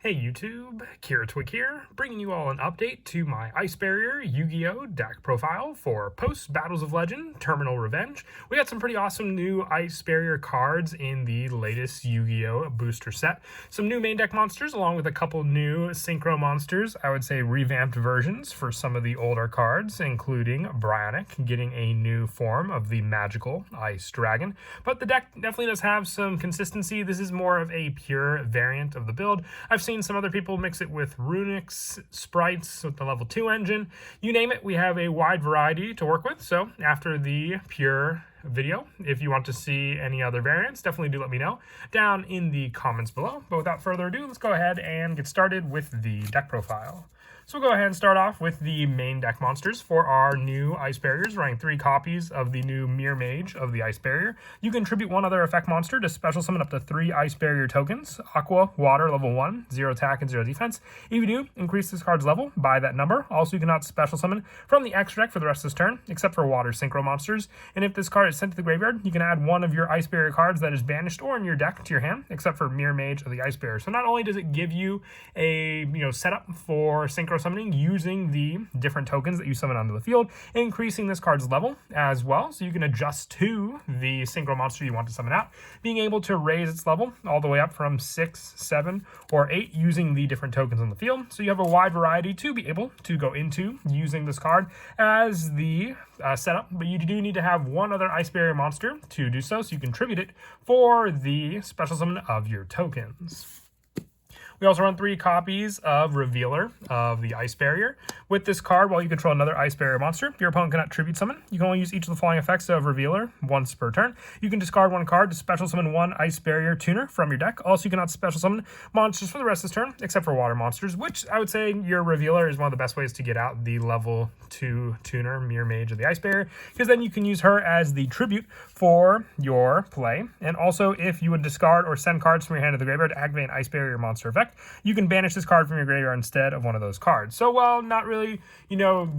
Hey YouTube, Kira Twig here, bringing you all an update to my Ice Barrier Yu-Gi-Oh! Deck profile for post-Battles of Legend Terminal Revenge. We got some pretty awesome new Ice Barrier cards in the latest Yu-Gi-Oh! Booster set. Some new main deck monsters along with a couple new synchro monsters, I would say revamped versions for some of the older cards, including Bryonic getting a new form of the magical Ice Dragon. But the deck definitely does have some consistency. This is more of a pure variant of the build. I've seen some other people mix it with Runics, Sprites with the level 2 engine. You name it, we have a wide variety to work with. So after the pure video, if you want to see any other variants, definitely do let me know down in the comments below. But without further ado, let's go ahead and get started with the deck profile. So we'll go ahead and start off with the main deck monsters for our new Ice Barriers, running 3 copies of the new Mirror Mage of the Ice Barrier. You can tribute one other effect monster to special summon up to 3 Ice Barrier tokens. Aqua, Water, level 1, 0 attack and 0 defense. If you do, increase this card's level by that number. Also, you cannot special summon from the extra deck for the rest of this turn, except for Water Synchro monsters. And if this card is sent to the graveyard, you can add one of your Ice Barrier cards that is banished or in your deck to your hand, except for Mirror Mage of the Ice Barrier. So not only does it give you a setup for synchro summoning using the different tokens that you summon onto the field, increasing this card's level as well, so you can adjust to the synchro monster you want to summon out, being able to raise its level all the way up from 6, 7, or 8 using the different tokens on the field. So you have a wide variety to be able to go into using this card as the setup, but you do need to have one other Ice Barrier monster to do so you can tribute it for the special summon of your tokens. We also run 3 copies of Revealer of the Ice Barrier. With this card, while you control another Ice Barrier monster, your opponent cannot tribute summon. You can only use each of the following effects of Revealer once per turn. You can discard 1 card to special summon 1 Ice Barrier tuner from your deck. Also, you cannot special summon monsters for the rest of this turn, except for water monsters, which I would say your Revealer is one of the best ways to get out the level 2 tuner, Mirror Mage of the Ice Barrier, because then you can use her as the tribute for your play. And also, if you would discard or send cards from your hand to the graveyard to activate an Ice Barrier monster effect, you can banish this card from your graveyard instead of one of those cards. So while not really,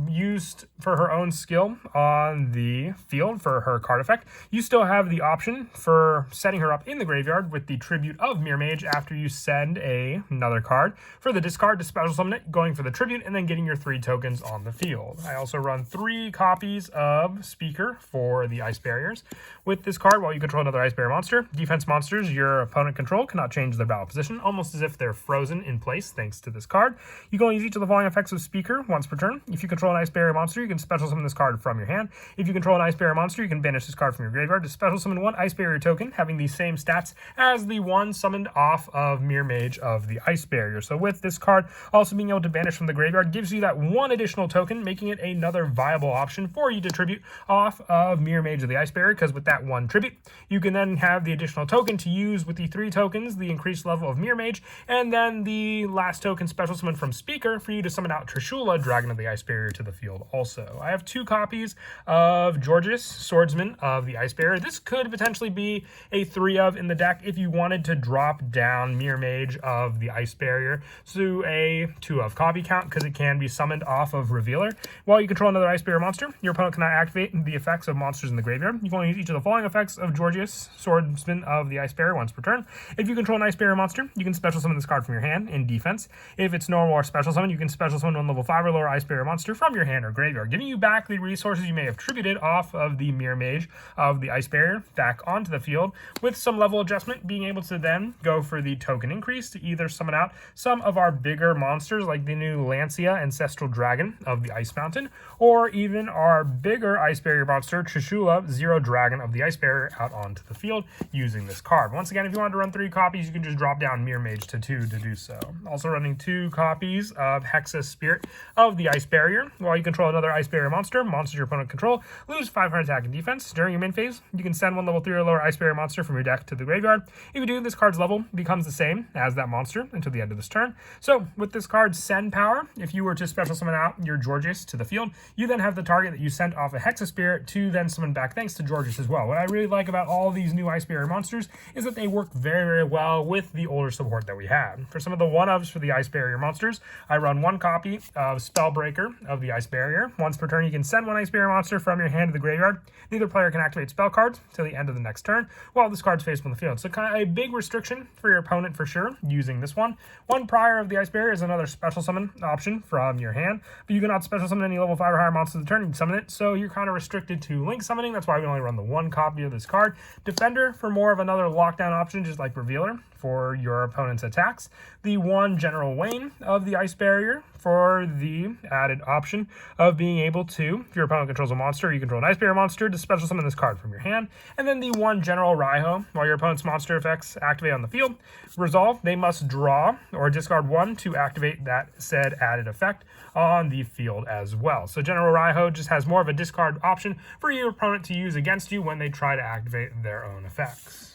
used for her own skill on the field for her card effect, you still have the option for setting her up in the graveyard with the tribute of Mirror Mage after you send another card for the discard to special summon it, going for the tribute, and then getting your 3 tokens on the field. I also run 3 copies of Speaker for the Ice Barriers. With this card, while you control another Ice Barrier monster, defense monsters your opponent control cannot change their battle position, almost as if they're frozen in place thanks to this card. You can only use each of the following effects of Speaker once per turn. If you control an Ice Barrier monster, you can special summon this card from your hand. If you control an Ice Barrier monster, you can banish this card from your graveyard to special summon 1 Ice Barrier token having the same stats as the one summoned off of Mirror Mage of the Ice Barrier. So with this card, also being able to banish from the graveyard gives you that 1 additional token, making it another viable option for you to tribute off of Mirror Mage of the Ice Barrier, because with that 1 tribute, you can then have the additional token to use with the 3 tokens, the increased level of Mirror Mage, and then the last token special summon from Speaker for you to summon out Trishula, Dragon of the Ice Barrier, to the field also. I have 2 copies of Georgius, Swordsman of the Ice Barrier. This could potentially be a 3 of in the deck if you wanted to drop down Mirror Mage of the Ice Barrier to a 2 of copy count, because it can be summoned off of Revealer. While you control another Ice Barrier monster, your opponent cannot activate the effects of monsters in the graveyard. You can only use each of the following effects of Georgius, Swordsman of the Ice Barrier once per turn. If you control an Ice Barrier monster, you can special summon this card from your hand in defense. If it's normal or special summon, you can special summon 1 level 5 or lower Ice Barrier monster from your hand or graveyard, giving you back the resources you may have tributed off of the Mirror Mage of the Ice Barrier back onto the field, with some level adjustment, being able to then go for the token increase to either summon out some of our bigger monsters like the new Lancia Ancestral Dragon of the Ice Mountain, or even our bigger Ice Barrier monster, Trishula, Zero Dragon of the Ice Barrier, out onto the field using this card. Once again, if you wanted to run 3 copies, you can just drop down Mirror Mage to 2 to do so. Also running 2 copies of Hexa Spirit of the Ice Barrier. While you control another Ice Barrier monster, monsters your opponent control lose 500 attack and defense. During your main phase, you can send 1 level 3 or lower Ice Barrier monster from your deck to the graveyard. If you do, this card's level becomes the same as that monster until the end of this turn. So with this card's send power, if you were to special summon out your Georgius to the field, you then have the target that you sent off a Hexa Spirit to then summon back thanks to Georgius as well. What I really like about all these new Ice Barrier monsters is that they work very, very well with the older support that we have. graveyard. For some of the one-ofs for the Ice Barrier monsters, I run 1 copy of Spellbreaker of the Ice Barrier. Once per turn, you can send 1 Ice Barrier monster from your hand to the graveyard. Neither player can activate spell cards till the end of the next turn while this card's faced on the field. So kind of a big restriction for your opponent for sure using this one. 1 Prior of the Ice Barrier is another special summon option from your hand, but you cannot special summon any level 5 or higher monster of the turn. You can summon it, so you're kind of restricted to link summoning. That's why we only run the 1 copy of this card. Defender for more of another lockdown option, just like Revealer for your opponent's attacks. The 1 General Wayne of the Ice Barrier for the added option of being able to, if your opponent controls a monster, you control an Ice Barrier monster, to special summon this card from your hand. And then the 1 General Raiho, while your opponent's monster effects activate on the field, resolve, they must draw or discard 1 to activate that said added effect on the field as well. So General Raiho just has more of a discard option for your opponent to use against you when they try to activate their own effects.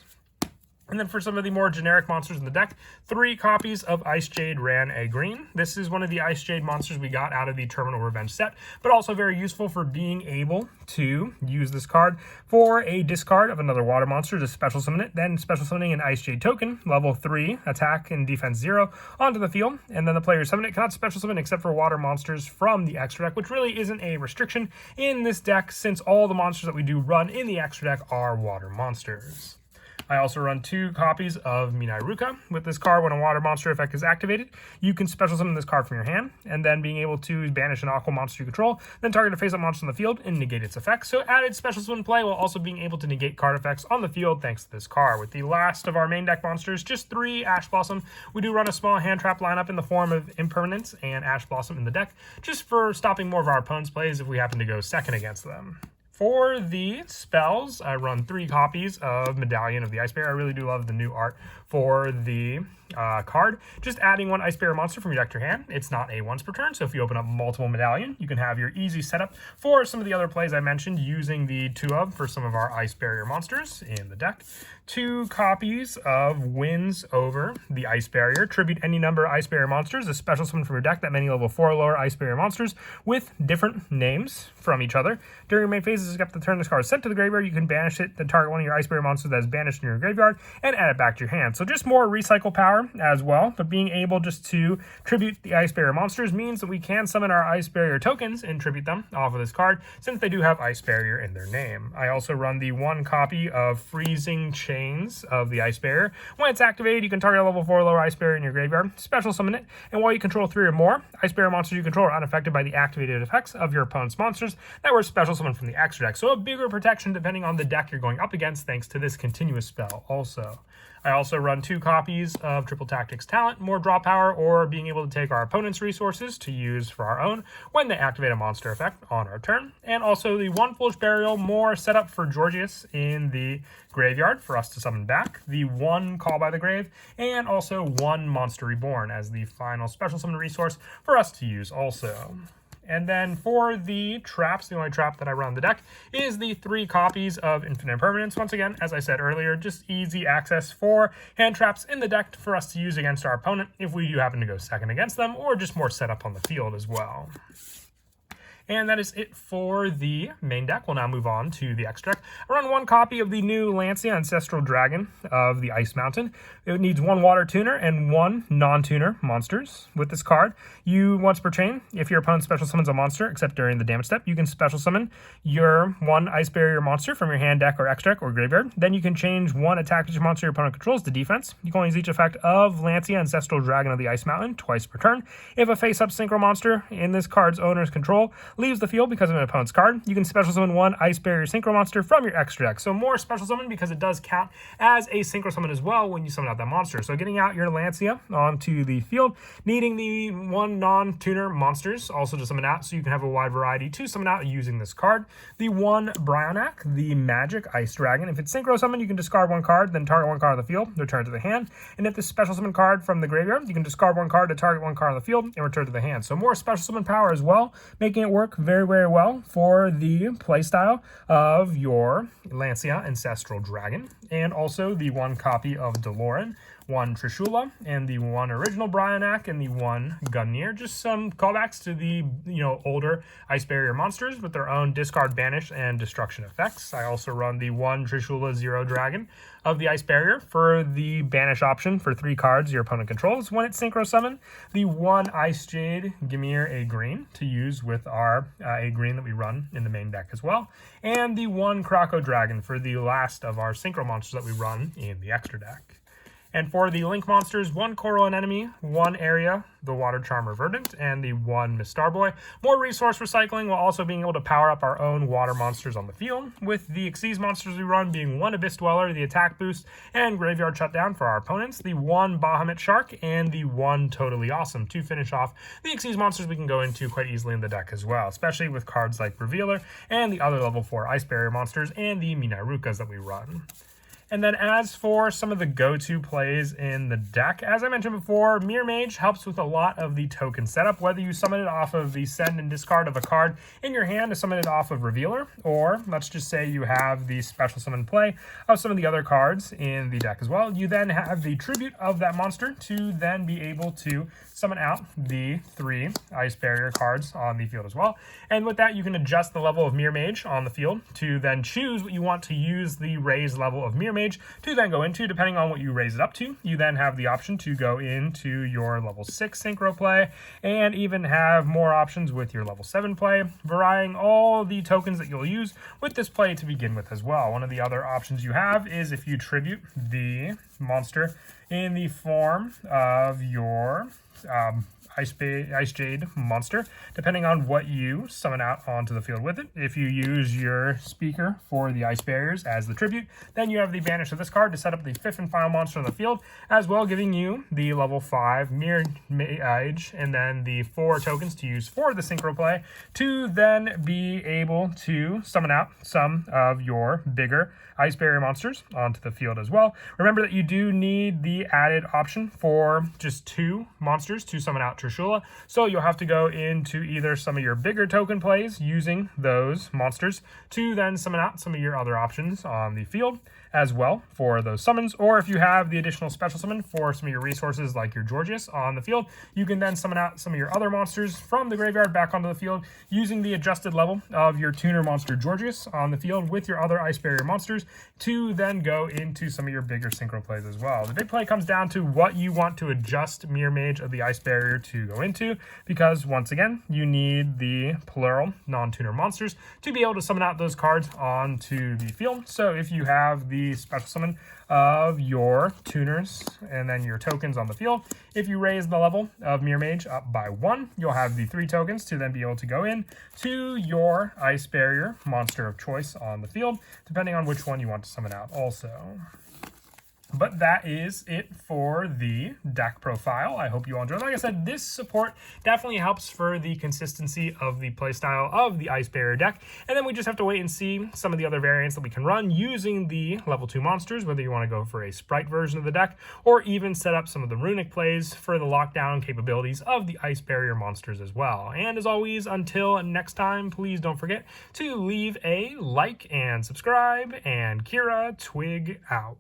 And then for some of the more generic monsters in the deck, 3 copies of Ice Jade ran a green. This is one of the Ice Jade monsters we got out of the Terminal Revenge set, but also very useful for being able to use this card for a discard of another water monster to special summon it, then special summoning an Ice Jade token, level 3, attack and defense 0, onto the field, and then the player summon it cannot special summon except for water monsters from the extra deck, which really isn't a restriction in this deck since all the monsters that we do run in the extra deck are water monsters. I also run 2 copies of Minai Ruka. With this card, when a water monster effect is activated, you can special summon this card from your hand, and then being able to banish an aqua monster you control, then target a face-up monster on the field and negate its effects. So added special summon play while also being able to negate card effects on the field thanks to this card. With the last of our main deck monsters, just 3 Ash Blossom. We do run a small hand trap lineup in the form of Impermanence and Ash Blossom in the deck, just for stopping more of our opponent's plays if we happen to go second against them. For the spells, I run 3 copies of Medallion of the Ice Barrier. I really do love the new art for the card. Just adding 1 Ice Barrier monster from your deck to your hand. It's not a once per turn, so if you open up multiple Medallion, you can have your easy setup for some of the other plays I mentioned using the 2 of for some of our Ice Barrier monsters in the deck. 2 copies of Wins Over the Ice Barrier. Tribute any number of Ice Barrier monsters, a special summon from your deck that many level 4 or lower Ice Barrier monsters with different names from each other. During your main phases, except the turn this card is sent to the graveyard, you can banish it, then target 1 of your Ice Barrier monsters that is banished in your graveyard and add it back to your hand. So just more recycle power as well, but being able just to tribute the Ice Barrier monsters means that we can summon our Ice Barrier tokens and tribute them off of this card since they do have Ice Barrier in their name. I also run the 1 copy of Freezing Chains of the Ice Barrier. When it's activated, you can target a level 4 or lower Ice Barrier in your graveyard, special summon it, and while you control 3 or more Ice Barrier monsters you control are unaffected by the activated effects of your opponent's monsters that were special summoned from the extra deck. So a bigger protection depending on the deck you're going up against thanks to this continuous spell also. I also run 2 copies of Triple Tactics Talent, more draw power, or being able to take our opponent's resources to use for our own when they activate a monster effect on our turn. And also the 1 Foolish Burial, more setup for Georgius in the graveyard for us to summon back, the 1 Call by the Grave, and also 1 Monster Reborn as the final special summon resource for us to use also. And then for the traps, the only trap that I run on the deck is the 3 copies of Infinite Impermanence. Once again, as I said earlier, just easy access for hand traps in the deck for us to use against our opponent if we do happen to go second against them, or just more setup on the field as well. And that is it for the main deck. We'll now move on to the extra deck. I run 1 copy of the new Lancia Ancestral Dragon of the Ice Mountain. It needs 1 Water Tuner and 1 non-tuner monsters. With this card, you, once per chain, if your opponent special summons a monster, except during the damage step, you can special summon your 1 Ice Barrier monster from your hand, deck, or extra deck, or graveyard. Then you can change 1 attack each monster your opponent controls to defense. You can only use each effect of Lancia Ancestral Dragon of the Ice Mountain twice per turn. If a face-up synchro monster in this card's owner's control leaves the field because of an opponent's card, you can special summon 1 Ice Barrier Synchro monster from your extra deck. So more special summon because it does count as a synchro summon as well when you summon out that monster. So getting out your Lancia onto the field, needing the 1 non-tuner monsters also to summon out so you can have a wide variety to summon out using this card. The 1 Brionac, the Magic Ice Dragon. If it's synchro summon, you can discard 1 card, then target 1 card on the field, return to the hand. And if this special summon card from the graveyard, you can discard 1 card to target 1 card on the field and return to the hand. So more special summon power as well, making it work very, very well for the playstyle of your Lancia Ancestral Dragon. And also the 1 copy of DeLorean one Trishula, and the one original Brionac, and the one Gungnir. Just some callbacks to the older Ice Barrier monsters with their own discard, banish, and destruction effects. I also run the one Trishula Zero Dragon of the Ice Barrier for the banish option for 3 cards your opponent controls when it's synchro summon. The one Ice Jade Gamir A green to use with our A green that we run in the main deck as well. And the one Croco Dragon for the last of our synchro monsters that we run in the extra deck. And for the Link monsters, one Coral Anemone, one Area, the Water Charmer Verdant, and the one Miss Starboy. More resource recycling while also being able to power up our own water monsters on the field, with the Xyz monsters we run being one Abyss Dweller, the attack boost, and Graveyard Shutdown for our opponents, the one Bahamut Shark, and the one Totally Awesome to finish off the Xyz monsters we can go into quite easily in the deck as well, especially with cards like Revealer and the other level 4 Ice Barrier monsters and the Minairukas that we run. And then as for some of the go-to plays in the deck, as I mentioned before, Mirror Mage helps with a lot of the token setup, whether you summon it off of the send and discard of a card in your hand to summon it off of Revealer, or let's just say you have the special summon play of some of the other cards in the deck as well. You then have the tribute of that monster to then be able to summon out the 3 Ice Barrier cards on the field as well. And with that, you can adjust the level of Mirror Mage on the field to then choose what you want to use the raised level of Mirror Mage to then go into, depending on what you raise it up to. You then have the option to go into your level 6 synchro play and even have more options with your level 7 play, varying all the tokens that you'll use with this play to begin with as well. One of the other options you have is if you tribute the monster in the form of your Ice Jade monster, depending on what you summon out onto the field with it. If you use your speaker for the Ice Barriers as the tribute, then you have the banish of this card to set up the 5th and final monster on the field, as well giving you the level 5 Mirror Mage, and then the 4 tokens to use for the synchro play to then be able to summon out some of your bigger Ice Barrier monsters onto the field as well. Remember that you do need the added option for just 2 monsters to summon out Trishula, so you'll have to go into either some of your bigger token plays using those monsters to then summon out some of your other options on the field as well for those summons, or if you have the additional special summon for some of your resources like your Georgius on the field, you can then summon out some of your other monsters from the graveyard back onto the field using the adjusted level of your tuner monster Georgius on the field with your other Ice Barrier monsters to then go into some of your bigger synchro plays as well. The big play comes down to what you want to adjust Mirror Mage of the Ice Barrier to go into, because once again, you need the plural non-tuner monsters to be able to summon out those cards onto the field. So if you have the special summon of your tuners and then your tokens on the field, if you raise the level of Mirror Mage up by 1, you'll have the 3 tokens to then be able to go in to your Ice Barrier monster of choice on the field, depending on which one you want to summon out also. But that is it for the deck profile. I hope you all enjoyed. Like I said, this support definitely helps for the consistency of the playstyle of the Ice Barrier deck. And then we just have to wait and see some of the other variants that we can run using the level 2 monsters, whether you want to go for a sprite version of the deck or even set up some of the runic plays for the lockdown capabilities of the Ice Barrier monsters as well. And as always, until next time, please don't forget to leave a like and subscribe, and Kira Twig out.